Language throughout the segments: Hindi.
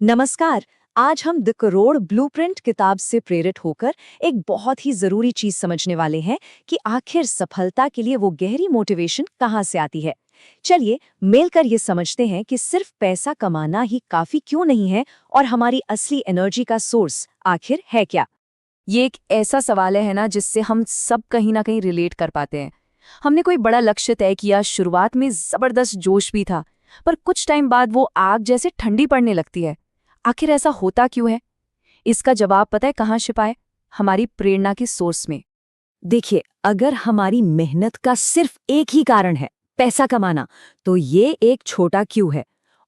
नमस्कार। आज हम द करोड़ ब्लूप्रिंट किताब से प्रेरित होकर एक बहुत ही जरूरी चीज समझने वाले हैं कि आखिर सफलता के लिए वो गहरी मोटिवेशन कहाँ से आती है। चलिए मिलकर ये समझते हैं कि सिर्फ पैसा कमाना ही काफी क्यों नहीं है और हमारी असली एनर्जी का सोर्स आखिर है क्या। ये एक ऐसा सवाल है ना जिससे हम सब कहीं ना कहीं रिलेट कर पाते हैं। हमने कोई बड़ा लक्ष्य तय किया, शुरुआत में जबरदस्त जोश भी था, पर कुछ टाइम बाद वो आग जैसे ठंडी पड़ने लगती है। आखिर ऐसा होता क्यों है? इसका जवाब पता है कहाँ छिपा है? हमारी प्रेरणा के सोर्स में। देखिए, अगर हमारी मेहनत का सिर्फ एक ही कारण है पैसा कमाना, तो ये एक छोटा क्यों है।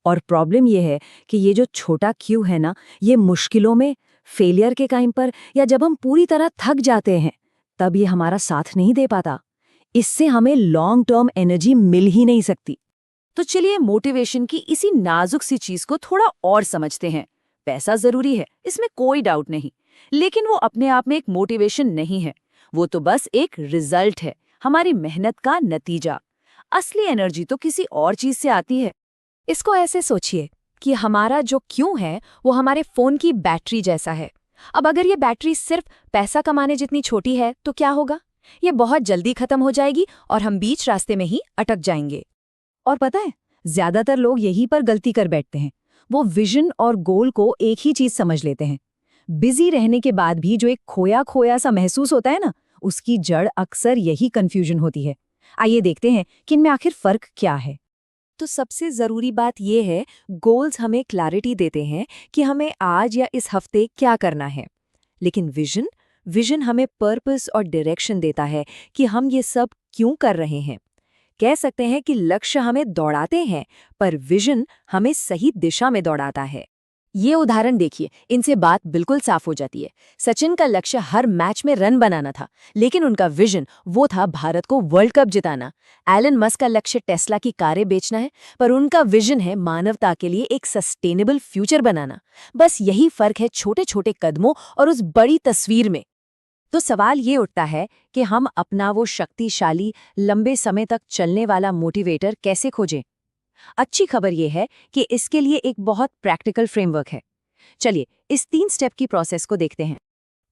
और प्रॉब्लम ये है कि ये जो छोटा क्यों है ना, ये मुश्किलों में, फेलियर के टाइम पर या जब हम पूरी तरह थक जाते हैं, तब ये हमारा साथ नहीं दे पाता। इससे हमें लॉन्ग टर्म एनर्जी मिल ही नहीं सकती। तो चलिए मोटिवेशन की इसी नाजुक सी चीज को थोड़ा और समझते हैं। पैसा जरूरी है, इसमें कोई डाउट नहीं, लेकिन वो अपने आप में एक मोटिवेशन नहीं है। वो तो बस एक रिजल्ट है, हमारी मेहनत का नतीजा। असली एनर्जी तो किसी और चीज से आती है। इसको ऐसे सोचिए कि हमारा जो क्यों है वो हमारे फोन की बैटरी जैसा है। अब अगर ये बैटरी सिर्फ पैसा कमाने जितनी छोटी है तो क्या होगा? ये बहुत जल्दी खत्म हो जाएगी और हम बीच रास्ते में ही अटक जाएंगे। और पता है, ज्यादातर लोग यहीं पर गलती कर बैठते हैं। वो विजन और गोल को एक ही चीज समझ लेते हैं। बिजी रहने के बाद भी जो एक खोया खोया सा महसूस होता है ना, उसकी जड़ अक्सर यही कंफ्यूजन होती है। आइए देखते हैं कि इनमें आखिर फर्क क्या है। तो सबसे जरूरी बात यह है, गोल्स हमें क्लैरिटी देते हैं कि हमें आज या इस हफ्ते क्या करना है। लेकिन विजन विजन हमें पर्पस और डायरेक्शन देता है कि हम ये सब क्यों कर रहे हैं। कह सकते हैं कि लक्ष्य हमें दौड़ाते हैं, पर विजन हमें सही दिशा में दौड़ाता है। ये उदाहरण देखिए, इनसे बात बिल्कुल साफ हो जाती है। सचिन का लक्ष्य हर मैच में रन बनाना था, लेकिन उनका विजन वो था भारत को वर्ल्ड कप जिताना। एलन मस्क का लक्ष्य टेस्ला की कारें बेचना है, पर उनका विजन है मानवता के लिए एक सस्टेनेबल फ्यूचर बनाना। बस यही फर्क है छोटे छोटे कदमों और उस बड़ी तस्वीर में। तो सवाल ये उठता है कि हम अपना वो शक्तिशाली, लंबे समय तक चलने वाला मोटिवेटर कैसे खोजें। अच्छी खबर ये है कि इसके लिए एक बहुत प्रैक्टिकल फ्रेमवर्क है। चलिए इस 3 स्टेप की प्रोसेस को देखते हैं।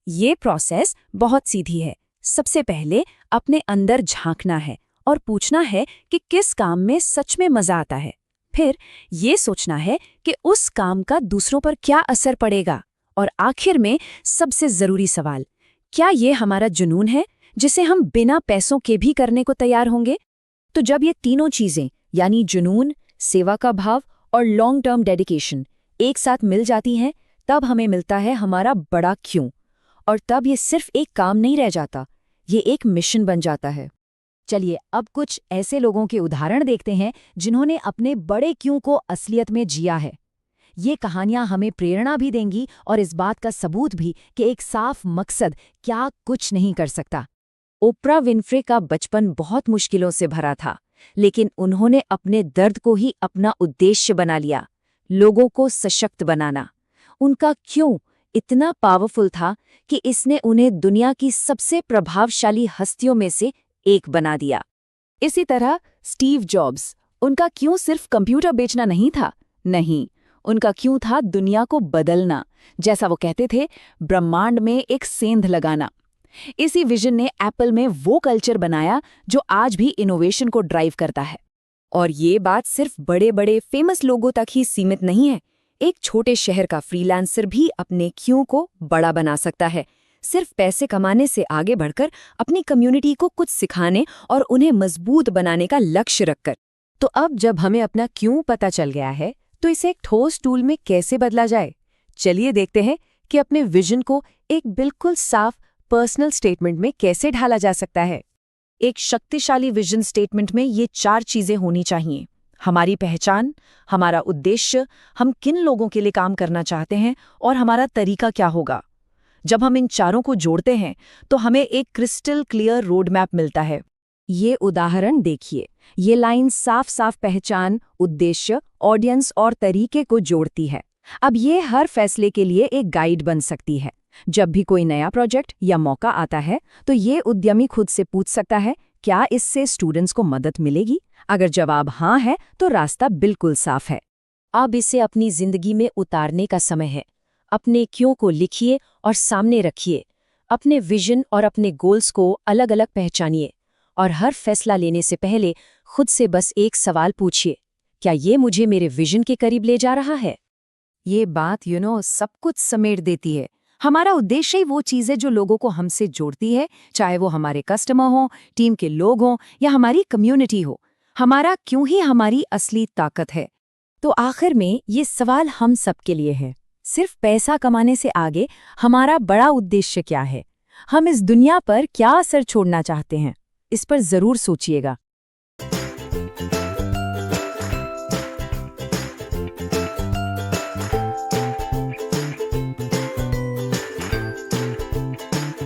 ये प्रोसेस बहुत सीधी है। सबसे पहले अपने अंदर झांकना है और पूछना है कि किस काम में सच में मजा आता है। फिर ये सोचना है कि उस काम का दूसरों पर क्या असर पड़ेगा। और आखिर में सबसे जरूरी सवाल, क्या ये हमारा जुनून है जिसे हम बिना पैसों के भी करने को तैयार होंगे? तो जब ये तीनों चीजें यानी जुनून, सेवा का भाव और लॉन्ग टर्म डेडिकेशन एक साथ मिल जाती हैं, तब हमें मिलता है हमारा बड़ा क्यों। और तब ये सिर्फ एक काम नहीं रह जाता, ये एक मिशन बन जाता है। चलिए अब कुछ ऐसे लोगों के उदाहरण देखते हैं जिन्होंने अपने बड़े क्यों को असलियत में जिया है। ये कहानियां हमें प्रेरणा भी देंगी और इस बात का सबूत भी कि एक साफ मकसद क्या कुछ नहीं कर सकता। ओप्रा विन्फ्रे का बचपन बहुत मुश्किलों से भरा था, लेकिन उन्होंने अपने दर्द को ही अपना उद्देश्य बना लिया, लोगों को सशक्त बनाना। उनका क्यों इतना पावरफुल था कि इसने उन्हें दुनिया की सबसे प्रभावशाली हस्तियों में से एक बना दिया। इसी तरह स्टीव जॉब्स, उनका क्यों सिर्फ कंप्यूटर बेचना नहीं था। नहीं, उनका क्यों था दुनिया को बदलना। जैसा वो कहते थे, ब्रह्मांड में एक सेंध लगाना। इसी विजन ने एप्पल में वो कल्चर बनाया जो आज भी इनोवेशन को ड्राइव करता है। और ये बात सिर्फ बड़े बड़े फेमस लोगों तक ही सीमित नहीं है। एक छोटे शहर का फ्रीलांसर भी अपने क्यों को बड़ा बना सकता है, सिर्फ पैसे कमाने से आगे बढ़कर अपनी कम्युनिटी को कुछ सिखाने और उन्हें मजबूत बनाने का लक्ष्य रखकर। तो अब जब हमें अपना क्यों पता चल गया है, तो इसे एक ठोस टूल में कैसे बदला जाए। चलिए देखते हैं कि अपने विजन को एक बिल्कुल साफ पर्सनल स्टेटमेंट में कैसे ढाला जा सकता है। एक शक्तिशाली विजन स्टेटमेंट में ये 4 चीजें होनी चाहिए: हमारी पहचान, हमारा उद्देश्य, हम किन लोगों के लिए काम करना चाहते हैं और हमारा तरीका क्या होगा। जब हम इन चारों को जोड़ते हैं तो हमें एक क्रिस्टल क्लियर रोड मैप मिलता है। ये उदाहरण देखिए, ये लाइन साफ साफ पहचान, उद्देश्य, ऑडियंस और तरीके को जोड़ती है। अब ये हर फैसले के लिए एक गाइड बन सकती है। जब भी कोई नया प्रोजेक्ट या मौका आता है, तो ये उद्यमी खुद से पूछ सकता है, क्या इससे स्टूडेंट्स को मदद मिलेगी? अगर जवाब हाँ है, तो रास्ता बिल्कुल साफ है। अब इसे अपनी जिंदगी में उतारने का समय है। अपने क्यों को लिखिए और सामने रखिए। अपने विजन और अपने गोल्स को अलग अलग पहचानिए और हर फैसला लेने से पहले खुद से बस एक सवाल पूछिए, क्या ये मुझे मेरे विजन के करीब ले जा रहा है? ये बात सब कुछ समेट देती है। हमारा उद्देश्य ही वो चीज़ है जो लोगों को हमसे जोड़ती है, चाहे वो हमारे कस्टमर हों, टीम के लोग हों या हमारी कम्युनिटी हो। हमारा क्यों ही हमारी असली ताकत है। तो आखिर में ये सवाल हम सबके लिए है। सिर्फ पैसा कमाने से आगे हमारा बड़ा उद्देश्य क्या है? हम इस दुनिया पर क्या असर छोड़ना चाहते हैं? इस पर जरूर सोचिएगा।